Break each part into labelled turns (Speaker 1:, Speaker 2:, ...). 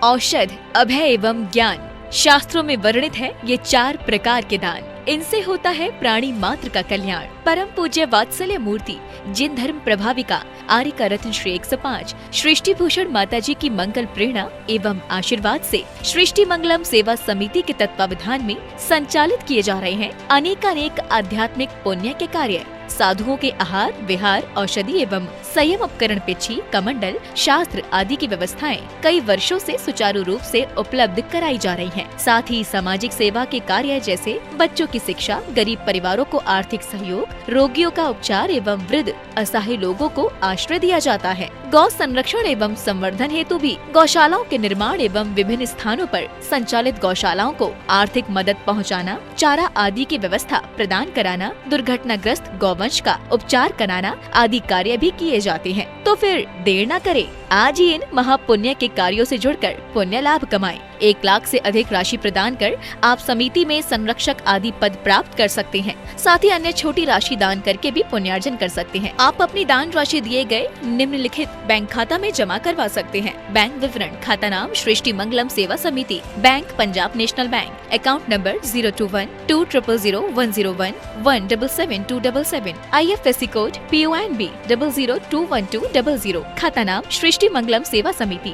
Speaker 1: औषध, अभय एवं ज्ञान। शास्त्रों में वर्णित है ये 4 प्रकार के दान। इनसे होता है प्राणी मात्र का कल्याण। परम पूज्य वात्सल्य मूर्ति जिन धर्म प्रभाविका आर्यका रत्न श्री 105 सृष्टि भूषण माता जी की मंगल प्रेरणा एवं आशीर्वाद से सृष्टि मंगलम सेवा समिति के तत्वावधान में संचालित किए जा रहे हैं अनेकानेक आध्यात्मिक पुण्य के कार्य। साधुओं के आहार विहार, औषधि एवं संयम उपकरण, पिछी, कमंडल, शास्त्र आदि की व्यवस्थाएं कई वर्षों से सुचारू रूप से उपलब्ध कराई जा रही हैं। साथ ही सामाजिक सेवा के कार्य जैसे बच्चों की शिक्षा, गरीब परिवारों को आर्थिक सहयोग, रोगियों का उपचार एवं वृद्ध असहाय लोगों को आश्रय दिया जाता है। गौ संरक्षण एवं संवर्धन हेतु भी गौशालाओं के निर्माण एवं विभिन्न स्थानों पर संचालित गौशालाओं को आर्थिक मदद पहुंचाना, चारा आदि की व्यवस्था प्रदान कराना, दुर्घटनाग्रस्त गौवंश का उपचार कराना आदि कार्य भी किए जाते हैं। तो फिर देर न करें, आज ही इन महापुण्य के कार्यों से जुड़कर पुण्य लाभ कमाएं। 1 लाख से अधिक राशि प्रदान कर आप समिति में संरक्षक आदि पद प्राप्त कर सकते हैं। साथ ही अन्य छोटी राशि दान करके भी पुण्यार्जन कर सकते हैं। आप अपनी दान राशि दिए गए निम्नलिखित बैंक खाता में जमा करवा सकते हैं। बैंक विवरण: खाता नाम Srishti Mangalam Seva Samiti, bank Punjab national bank, account number 021200101777277, IFSC code PONB 0021200, खाता नाम Srishti Mangalam Seva Samiti,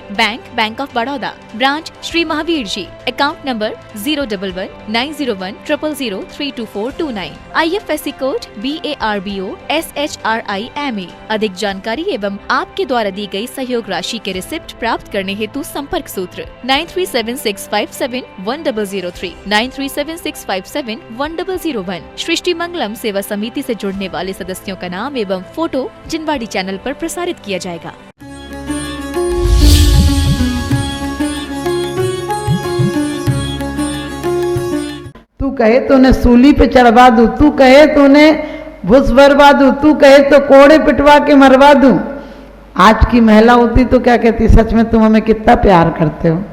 Speaker 1: bank of Baroda, branch Shri Mahavir ji, account number 0119010032429, IFSC code BARBO SHRIMA। अधिक जानकारी एवं आपके द्वारा दी गई सहयोग राशि के रिसिप्ट प्राप्त करने हेतु संपर्क सूत्र 9376571003, 9376571001। सृष्टि मंगलम सेवा समिति से जुड़ने वाले सदस्यों का नाम एवं फोटो जिनवाड़ी चैनल पर प्रसारित किया जाएगा।
Speaker 2: तू कहे तो उन्हें सूली पे चढ़वा दूं, तू कहे तो उन्हें भुस भरवा दूं, तू कहे तो कोड़े पिटवा के मरवा दूं। आज की महिला होती तो क्या कहती, सच में तुम हमें कितना प्यार करते हो।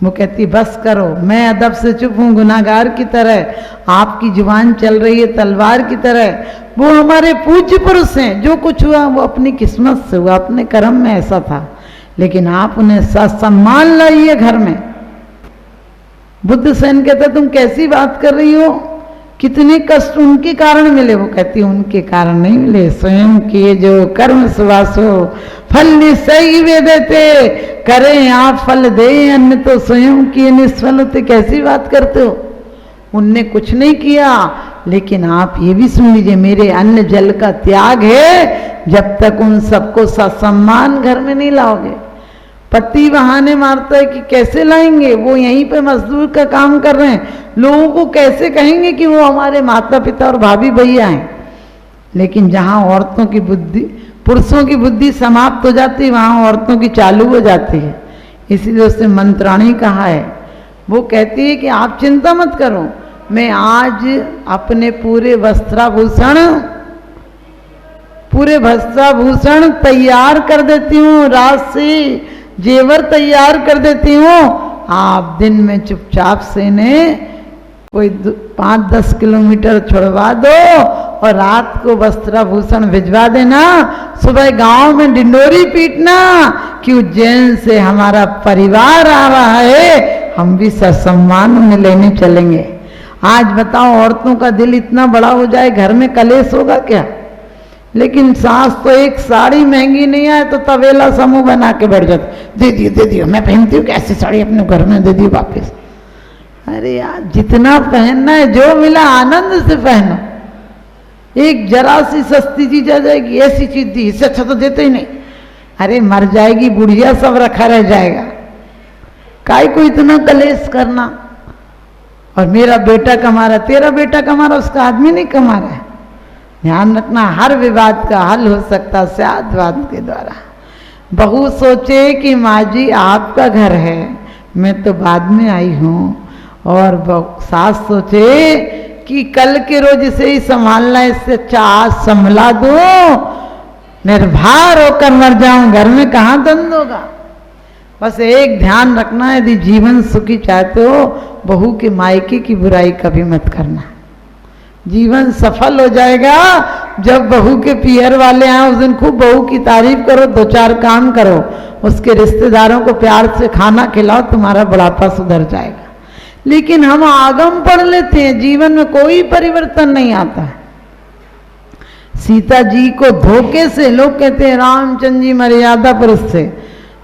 Speaker 2: वो कहती बस करो, मैं अदब से चुप हूँ गुनाहगार की तरह, आपकी जुबान चल रही है तलवार की तरह। वो हमारे पूज्य पुरुष हैं, जो कुछ हुआ वो अपनी किस्मत से हुआ, अपने कर्म में ऐसा था, लेकिन आप उन्हें सम्मान लाइए घर में। बुद्ध सेन कहते तुम कैसी बात कर रही हो, कितने कष्ट उनके कारण मिले। वो कहती उनके कारण नहीं मिले, स्वयं किए जो कर्म सुवासो फल निश्चय वे देते, करें आप फल दे अन्य तो स्वयं किए निष्फल होते। कैसी बात करते हो, उनने कुछ नहीं किया, लेकिन आप ये भी सुन लीजिए, मेरे अन्न जल का त्याग है, जब तक उन सबको ससम्मान घर में नहीं लाओगे। पति बहाने मारता है कि कैसे लाएंगे, वो यहीं पे मजदूर का काम कर रहे हैं, लोगों को कैसे कहेंगे कि वो हमारे माता पिता और भाभी भैया हैं। लेकिन जहाँ औरतों की बुद्धि, पुरुषों की बुद्धि समाप्त हो जाती है, वहाँ औरतों की चालू हो जाती है। इसीलिए उसने मंत्राणी कहा है, वो कहती है कि आप चिंता मत करो, मैं आज अपने पूरे वस्त्राभूषण तैयार कर देती हूँ, रात से जेवर तैयार कर देती हूँ। आप दिन में चुपचाप से इन्हें कोई 5-10 किलोमीटर छुड़वा दो और रात को वस्त्राभूषण भिजवा देना। सुबह गांव में डिंडोरी पीटना कि उज्जैन से हमारा परिवार आ रहा है, हम भी ससम्मान उन्हें लेने चलेंगे। आज बताओ, औरतों का दिल इतना बड़ा हो जाए, घर में कलेश होगा क्या। लेकिन सास तो एक साड़ी महंगी नहीं आए तो तवेला समूह बना के बैठ जाते, दे दियो मैं पहनती हूँ, कैसी साड़ी अपने घर में दे दियो वापस। अरे यार, जितना पहनना है जो मिला आनंद से पहनो। एक जरा सी सस्ती चीज आ जाएगी, ऐसी चीज दी, इससे अच्छा तो देते ही नहीं। अरे मर जाएगी बुढ़िया, सब रखा रह जाएगा, काय को इतना कलेश करना। और मेरा बेटा कमा रहा, तेरा बेटा कमा रहा, उसका आदमी नहीं कमा रहा है। ध्यान रखना, हर विवाद का हल हो सकता सद्वाद के द्वारा। बहू सोचे कि माँ जी आपका घर है, मैं तो बाद में आई हूँ, और सास सोचे कि कल के रोज इसे ही संभालना, इससे अच्छा आज संभला दो, निर्भर होकर मर जाऊं, घर में कहाँ दंड होगा। बस एक ध्यान रखना, यदि जीवन सुखी चाहते हो, बहू के मायके की बुराई कभी मत करना। जीवन सफल हो जाएगा, जब बहू के पियर वाले आए उस दिन खूब बहू की तारीफ करो, 2-4 काम करो, उसके रिश्तेदारों को प्यार से खाना खिलाओ, तुम्हारा बुढ़ापा सुधर जाएगा। लेकिन हम आगम पढ़ लेते हैं, जीवन में कोई परिवर्तन नहीं आता है। सीता जी को धोखे से, लोग कहते हैं रामचंद्र जी मर्यादा पुरुष थे,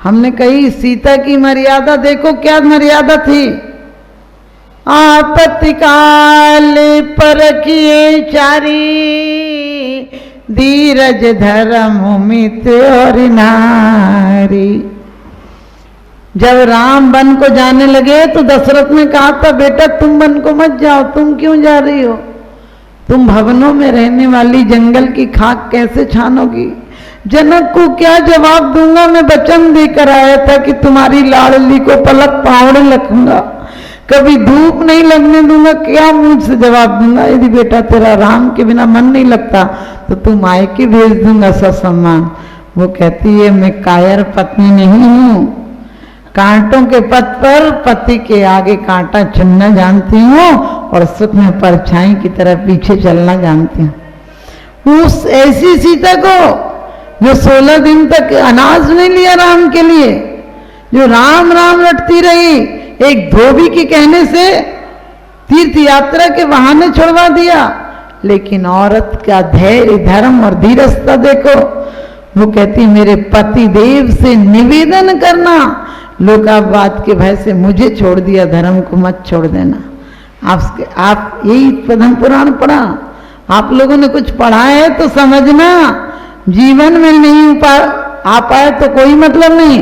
Speaker 2: हमने कही सीता की मर्यादा देखो, क्या मर्यादा थी। आपत्ति काल परखिए चारी, धीरज धर्म मित और नारी। जब राम वन को जाने लगे तो दशरथ ने कहा था, बेटा तुम वन को मत जाओ, तुम क्यों जा रही हो, तुम भवनों में रहने वाली जंगल की खाक कैसे छानोगी। जनक को क्या जवाब दूंगा, मैं वचन देकर आया था कि तुम्हारी लाडली को पलक पावड़े रखूंगा, कभी धूप नहीं लगने दूंगा, क्या मुंह से जवाब दूंगा। यदि बेटा तेरा राम के बिना मन नहीं लगता तो तू मायके भेज दूंगा ससम्मान। वो कहती है मैं कायर पत्नी नहीं हूं, कांटों के पथ पर पति के आगे कांटा चुनना जानती हूँ और सुख में परछाई की तरह पीछे चलना जानती हूँ। उस ऐसी सीता को जो 16 दिन तक अनाज नहीं लिया राम के लिए, जो राम राम रटती रही, एक धोबी के कहने से तीर्थ यात्रा के बहाने छुड़वा दिया। लेकिन औरत का धैर्य धर्म और धीरजता देखो। वो कहती मेरे पति देव से निवेदन करना, लोकावाद के भय से मुझे छोड़ दिया, धर्म को मत छोड़ देना। आप यही पद्म पुराण पढ़ा, आप लोगों ने कुछ पढ़ा है तो समझना, जीवन में नहीं आ पाए तो कोई मतलब नहीं।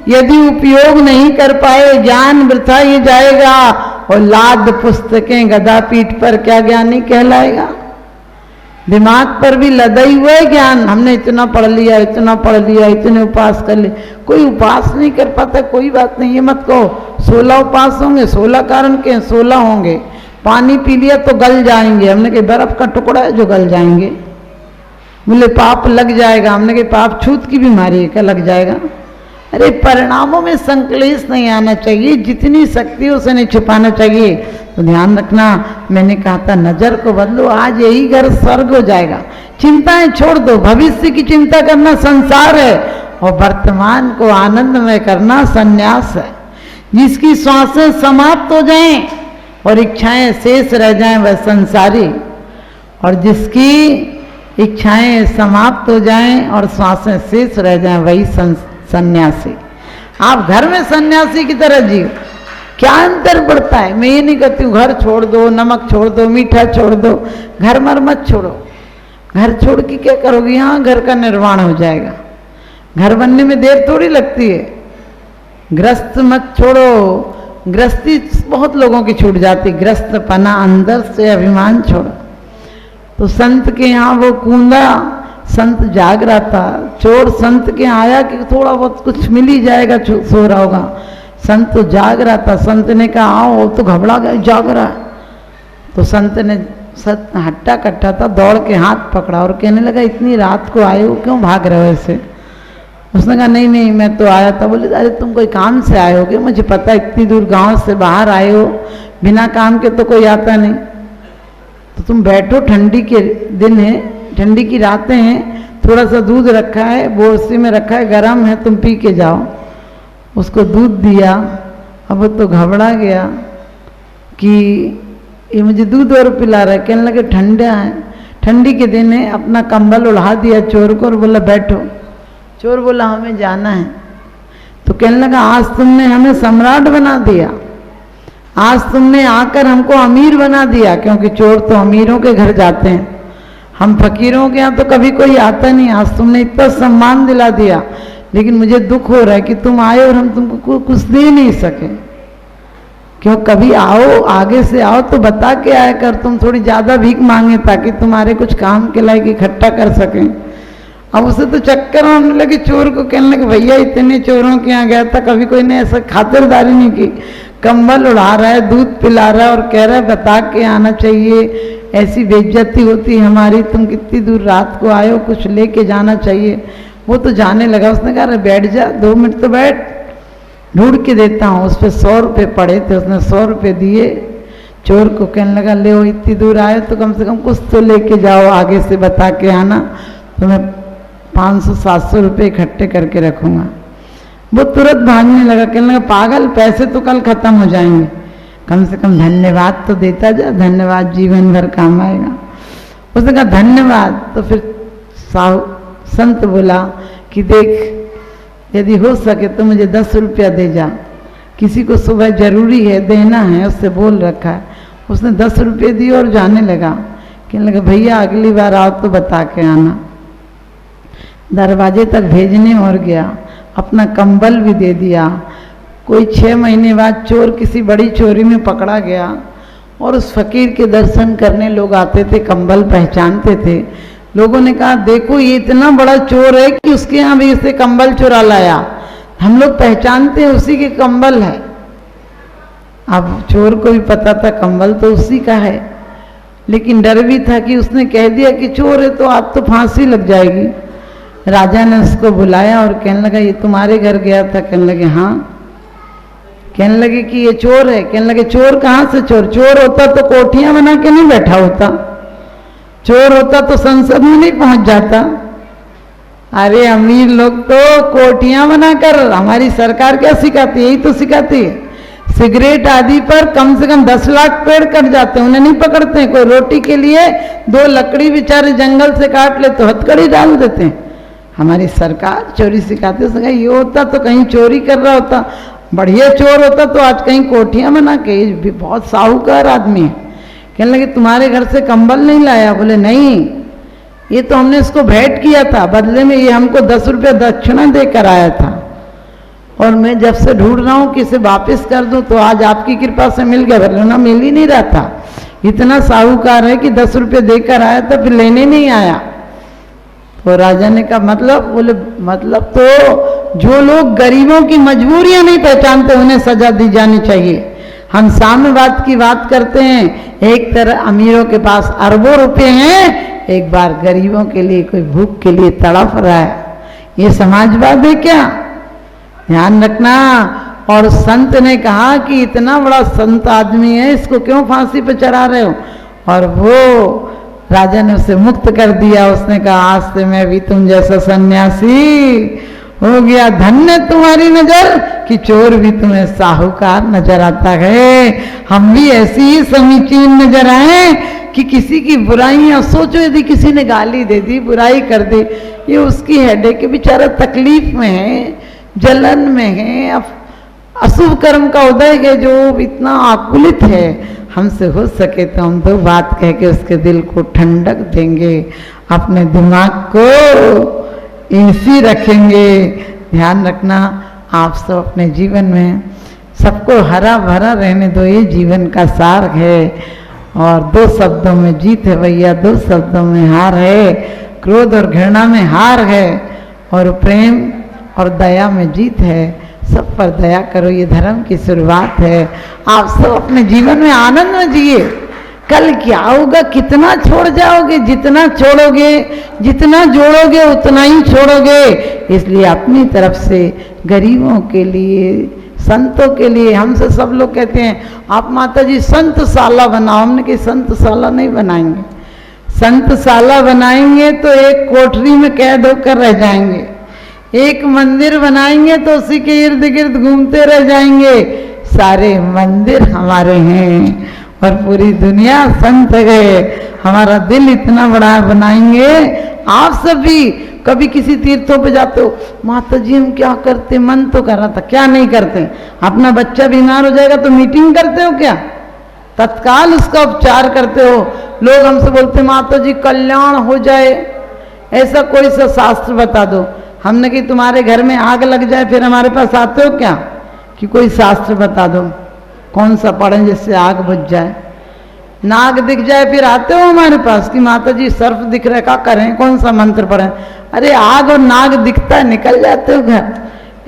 Speaker 2: यदि उपयोग नहीं कर पाए ज्ञान वृथा ही जाएगा, और लाद पुस्तकें गदा पीठ पर क्या ज्ञानी कहलाएगा। दिमाग पर भी लदाई हुआ है ज्ञान, हमने इतना पढ़ लिया, इतना पढ़ लिया, इतने उपास कर लिए, कोई उपास नहीं कर पाता, कोई बात नहीं। ये मत कहो 16 उपास होंगे, 16 कारण के 16 होंगे। पानी पी लिया तो गल जाएंगे, हमने कहा बर्फ का टुकड़ा है जो गल जाएंगे। बोले पाप लग जाएगा, हमने कहा पाप छूत की बीमारी है, क्या लग जाएगा। अरे परिणामों में संक्लेश नहीं आना चाहिए, जितनी शक्ति उसे नहीं छुपाना चाहिए। तो ध्यान रखना, मैंने कहा था नजर को बदलो, आज यही घर स्वर्ग हो जाएगा। चिंताएं छोड़ दो, भविष्य की चिंता करना संसार है, और वर्तमान को आनंदमय करना संन्यास है। जिसकी श्वासें समाप्त हो जाएं और इच्छाएं शेष रह जाएं वह संसारी, और जिसकी इच्छाएं समाप्त हो जाएं और श्वासें शेष रह जाएं वही सन्यासी। आप घर में सन्यासी की तरह जियो, क्या अंतर पड़ता है। मैं ये नहीं कहती हूँ घर छोड़ दो, नमक छोड़ दो, मीठा छोड़ दो, घर मर मत छोड़ो। घर छोड़ के क्या करोगे, यहाँ घर का निर्माण हो जाएगा। घर बनने में देर थोड़ी लगती है। ग्रस्त मत छोड़ो, ग्रस्ती बहुत लोगों की छूट जाती, ग्रस्त पना अंदर से अभिमान छोड़ो। तो संत के यहाँ वो कूंदा, संत जाग रहा था, चोर संत के आया कि थोड़ा बहुत कुछ मिल ही जाएगा, सो रहा होगा। संत तो जाग रहा था, संत ने कहा आओ, तो घबरा गया, जाग रहा है। तो संत ने हट्टा कट्टा था, दौड़ के हाथ पकड़ा और कहने लगा इतनी रात को आए हो, क्यों भाग रहे हो ऐसे। उसने कहा नहीं नहीं मैं तो आया था। बोले अरे तुम कोई काम से आए होगे, मुझे पता इतनी दूर गांव से बाहर आए हो, बिना काम के तो कोई आता नहीं। तो तुम बैठो, ठंडी के दिन है, ठंडी की रातें हैं, थोड़ा सा दूध रखा है, बोरसी में रखा है, गर्म है, तुम पी के जाओ। उसको दूध दिया। अब वो तो घबरा गया कि ये मुझे दूध और पिला रहा है। कहने लगे ठंडा है, ठंडी के दिन है। अपना कंबल उड़ा दिया चोर को और बोला बैठो। चोर बोला हमें जाना है। तो कहने लगा आज तुमने हमें सम्राट बना दिया, आज तुमने आकर हमको अमीर बना दिया, क्योंकि चोर तो अमीरों के घर जाते हैं, हम फकीरों के यहाँ तो कभी कोई आता नहीं। आज तुमने इतना सम्मान दिला दिया, लेकिन मुझे दुख हो रहा है कि तुम आए और हम तुमको कुछ दे नहीं सके। क्यों, कभी आओ, आगे से आओ तो बता के आया कर, तुम थोड़ी ज़्यादा भीख मांगे ताकि तुम्हारे कुछ काम के लायक इकट्ठा कर सकें। अब उसे तो चक्कर आने लगे, चोर को कहने लगे भैया इतने चोरों के यहाँ गया था, कभी कोई ने ऐसा खातिरदारी नहीं की। कंबल उड़ा रहा है, दूध पिला रहा है और कह रहा है बता के आना चाहिए, ऐसी बेइज्जती होती है हमारी, तुम कितनी दूर रात को आए हो, कुछ लेके जाना चाहिए। वो तो जाने लगा। उसने कहा बैठ जा, 2 मिनट तो बैठ, ढूंढ के देता हूँ। उस पर 100 रुपये पड़े थे, उसने 100 रुपये दिए, चोर को कहने लगा, ले वो इतनी दूर आए तो कम से कम कुछ तो लेके जाओ, आगे से बता के आना, तो मैं 500-700 रुपये इकट्ठे करके रखूँगा। वो तुरंत भागने लगा, कहने लगा, पागल, पैसे तो कल ख़त्म हो जाएंगे, कम से कम धन्यवाद तो देता जा, धन्यवाद जीवन भर काम आएगा। उसने कहा धन्यवाद। तो फिर संत बोला कि देख, यदि हो सके तो मुझे 10 रुपया दे जा, किसी को सुबह जरूरी है, देना है, उससे बोल रखा है। उसने 10 रुपये दिए और जाने लगा। कहने लगा, भैया अगली बार आओ तो बता के आना। दरवाजे तक भेजने और गया, अपना कंबल भी दे दिया। कोई 6 महीने बाद चोर किसी बड़ी चोरी में पकड़ा गया और उस फकीर के दर्शन करने लोग आते थे, कंबल पहचानते थे। लोगों ने कहा, देखो ये इतना बड़ा चोर है कि उसके यहाँ भी इसे कंबल चुरा लाया, हम लोग पहचानते हैं उसी के कंबल है। अब चोर को भी पता था कंबल तो उसी का है, लेकिन डर भी था कि उसने कह दिया कि चोर है तो आज तो फांसी लग जाएगी। राजा ने उसको बुलाया और कहने लगा, ये तुम्हारे घर गया था? कहने लगे हाँ। कहने लगे कि ये चोर है? कहने लगे चोर कहाँ से चोर? चोर होता तो कोठियां बना के नहीं बैठा होता, चोर होता तो संसद में नहीं पहुंच जाता। अरे अमीर लोग तो कोठियां बनाकर, हमारी सरकार क्या सिखाती है? यही तो सिखाती है। सिगरेट आदि पर कम से कम 10 लाख पेड़ कट जाते हैं, उन्हें नहीं पकड़ते हैं। कोई रोटी के लिए 2 लकड़ी बेचारे जंगल से काट ले तो हथकड़ी डाल देते हैं। हमारी सरकार चोरी सिखाती है। ये होता तो कहीं चोरी कर रहा होता, बढ़िया चोर होता तो आज कहीं कोठियां बना के, भी बहुत साहूकार आदमी है। कहने लगे तुम्हारे घर से कंबल नहीं लाया? बोले नहीं, ये तो हमने इसको भेंट किया था, बदले में ये हमको 10 रुपये दक्षिणा देकर आया था, और मैं जब से ढूंढ रहा हूँ कि इसे वापस कर दूं तो आज आपकी कृपा से मिल गया, वरना मिल ही नहीं रहा था। इतना साहूकार है कि 10 रुपये देकर आया था, फिर लेने नहीं आया। तो राजा ने कहा मतलब? बोले मतलब तो जो लोग गरीबों की मजबूरियां नहीं पहचानते उन्हें सजा दी जानी चाहिए। हम साम्यवाद की बात करते हैं, एक तरह अमीरों के पास अरबों रुपए हैं, एक बार गरीबों के लिए, कोई भूख के लिए तड़प रहा है, ये समाजवाद है क्या? ध्यान रखना। और संत ने कहा कि इतना बड़ा संत आदमी है, इसको क्यों फांसी पे चढ़ा रहे हो? और वो राजा ने उसे मुक्त कर दिया। उसने कहा आज से मैं भी तुम जैसा सन्यासी हो गया, धन्य तुम्हारी नजर कि चोर भी तुम्हें साहूकार नजर आता है। हम भी ऐसी ही समीचीन नजर आए कि किसी की बुराइयां, सोचो यदि किसी ने गाली दे दी, बुराई कर दी, ये उसकी हेडेक के, बेचारा तकलीफ में है, जलन में है, अशुभ कर्म का उदय है, जो इतना आकुलित है। हमसे हो सके तो हम 2 बात कह के उसके दिल को ठंडक देंगे, अपने दिमाग को ऐसी रखेंगे। ध्यान रखना, आप सब अपने जीवन में सबको हरा भरा रहने दो, ये जीवन का सार है। और 2 शब्दों में जीत है भैया, 2 शब्दों में हार है। क्रोध और घृणा में हार है, और प्रेम और दया में जीत है। सब पर दया करो, ये धर्म की शुरुआत है। आप सब अपने जीवन में आनंद में जिए। कल क्या होगा, कितना छोड़ जाओगे? जितना छोड़ोगे, जितना जोड़ोगे उतना ही छोड़ोगे। इसलिए अपनी तरफ से गरीबों के लिए, संतों के लिए, हमसे सब लोग कहते हैं आप माता जी संतशाला बनाओ। हमने कहा संतशाला नहीं बनाएंगे। संतशाला बनाएंगे तो एक कोठरी में कैद होकर रह जाएंगे, एक मंदिर बनाएंगे तो उसी के इर्द गिर्द घूमते रह जाएंगे। सारे मंदिर हमारे हैं और पूरी दुनिया संत है। हमारा दिल इतना बड़ा बनाएंगे। आप सब भी कभी किसी तीर्थों पे जाते हो, माता जी हम क्या करते, मन तो कर रहा था, क्या नहीं करते? अपना बच्चा बीमार हो जाएगा तो मीटिंग करते हो क्या? तत्काल उसका उपचार करते हो। लोग हमसे बोलते माता जी कल्याण हो जाए, ऐसा कोई सा शास्त्र बता दो। हमने कि तुम्हारे घर में आग लग जाए फिर हमारे पास आते हो क्या कि कोई शास्त्र बता दो, कौन सा पढ़ें जिससे आग बुझ जाए? नाग दिख जाए फिर आते हो हमारे पास कि माता जी सर्फ दिख रहा है, क्या करें, कौन सा मंत्र पढ़ें? अरे आग और नाग दिखता है, निकल जाते हो घर।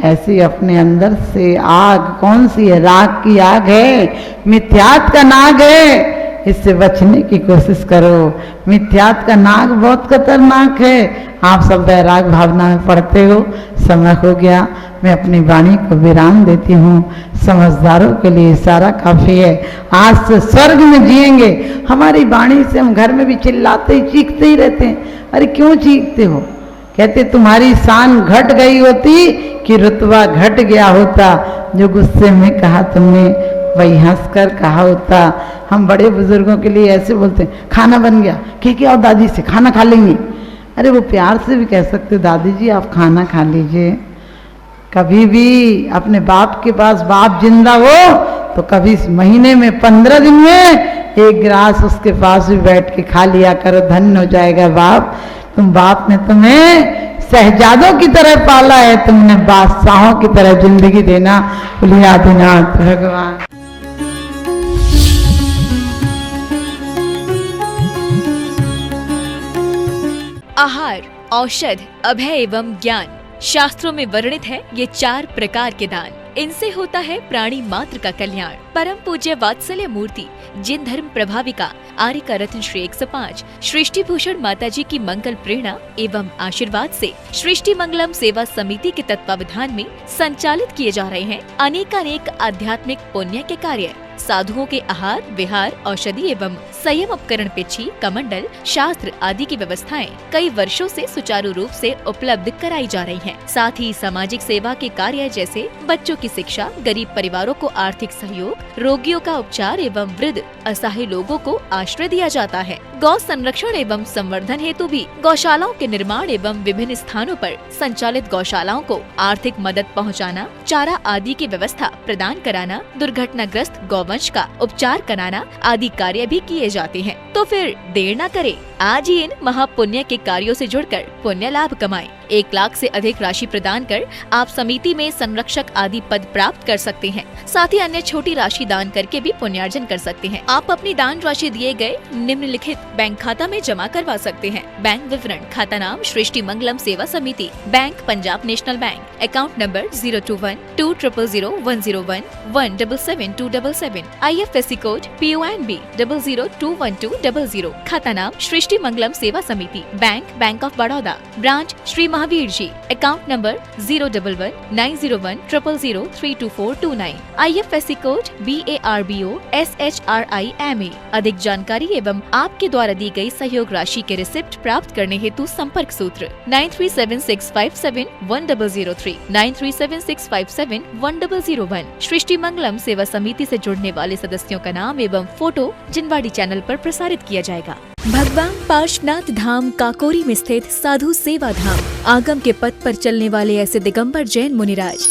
Speaker 2: ऐसी अपने अंदर से आग कौन सी है? राग की आग है, मिथ्यात का नाग है। इससे बचने की कोशिश करो। मिथ्यात का नाग बहुत खतरनाक है। आप सब वैराग भावना में पढ़ते हो। समय हो गया, मैं अपनी वाणी को विराम देती हूँ। समझदारों के लिए इशारा काफी है। आज से स्वर्ग में जिएंगे। हमारी वाणी से हम घर में भी चिल्लाते ही चीखते ही रहते हैं। अरे क्यों चीखते हो? कहते तुम्हारी शान घट गई होती कि रुतबा घट गया होता। जो गुस्से में कहा तुमने वही हंसकर कहा होता। हम बड़े बुजुर्गों के लिए ऐसे बोलते हैं, खाना बन गया, कह के आओ दादी से, खाना खा लेंगे। अरे वो प्यार से भी कह सकते, दादी जी आप खाना खा लीजिए। कभी भी अपने बाप के पास बाप जिंदा हो तो कभी महीने में 15 दिन में एक गिलास उसके पास भी बैठ के खा लिया करो। धन्य हो जाएगा बाप। तुम बाप ने तुम्हें शहजादों की तरह पाला है, तुमने बादशाहों की तरह जिंदगी देना। बोलिए आदिनाथ भगवान।
Speaker 1: आहार, औषध, अभय एवं ज्ञान। शास्त्रों में वर्णित है ये 4 प्रकार के दान। इनसे होता है प्राणी मात्र का कल्याण। परम पूज्य वात्सल्य मूर्ति जिन धर्म प्रभाविका आर्यका रत्न श्री 105 सृष्टि भूषण माता जी की मंगल प्रेरणा एवं आशीर्वाद से सृष्टि मंगलम सेवा समिति के तत्वावधान में संचालित किए जा रहे हैं अनेकानेक आध्यात्मिक पुण्य के कार्य। साधुओं के आहार, विहार, औषधि एवं संयम उपकरण, पिछी, कमंडल, शास्त्र आदि की व्यवस्थाएं कई वर्षों से सुचारू रूप से उपलब्ध कराई जा रही हैं। साथ ही सामाजिक सेवा के कार्य जैसे बच्चों की शिक्षा, गरीब परिवारों को आर्थिक सहयोग, रोगियों का उपचार एवं वृद्ध असहाय लोगों को आश्रय दिया जाता है। गौ संरक्षण एवं संवर्धन हेतु भी गौशालाओं के निर्माण एवं विभिन्न स्थानों पर संचालित गौशालाओं को आर्थिक मदद पहुंचाना, चारा आदि की व्यवस्था प्रदान कराना, दुर्घटनाग्रस्त गौवंश का उपचार कराना आदि कार्य भी किए जाते हैं। तो फिर देर न करें, आज ही इन महापुण्य के कार्यों से जुड़कर पुण्य लाभ कमाएं। 1 लाख से अधिक राशि प्रदान कर आप समिति में संरक्षक आदि पद प्राप्त कर सकते हैं। साथ ही अन्य छोटी राशि दान करके भी पुण्यार्जन कर सकते हैं। आप अपनी दान राशि दिए गए निम्नलिखित बैंक खाता में जमा करवा सकते हैं। बैंक विवरण: खाता नाम Srishti Mangalam Seva Samiti, bank Punjab national bank, account number 021-200-101-177-277, IFSC code PONB 0021200। खाता नाम Srishti Mangalam Seva Samiti, bank bank of Baroda, branch Shri Mahavir ji, account number 011-901-000-32429, IFSC code BARBO SHRIMA। अधिक जानकारी एवं आपके द्वारा दी गई सहयोग राशि के रिसिप्ट प्राप्त करने हेतु संपर्क सूत्र 9376571003, 9376571001। सृष्टि मंगलम सेवा समिति से जुड़ने वाले सदस्यों का नाम एवं फोटो जिनवाड़ी चैनल पर प्रसारित किया जाएगा। भगवान पार्श्वनाथ धाम काकोरी में स्थित साधु सेवा धाम, आगम के पथ पर चलने वाले ऐसे दिगंबर जैन मुनिराज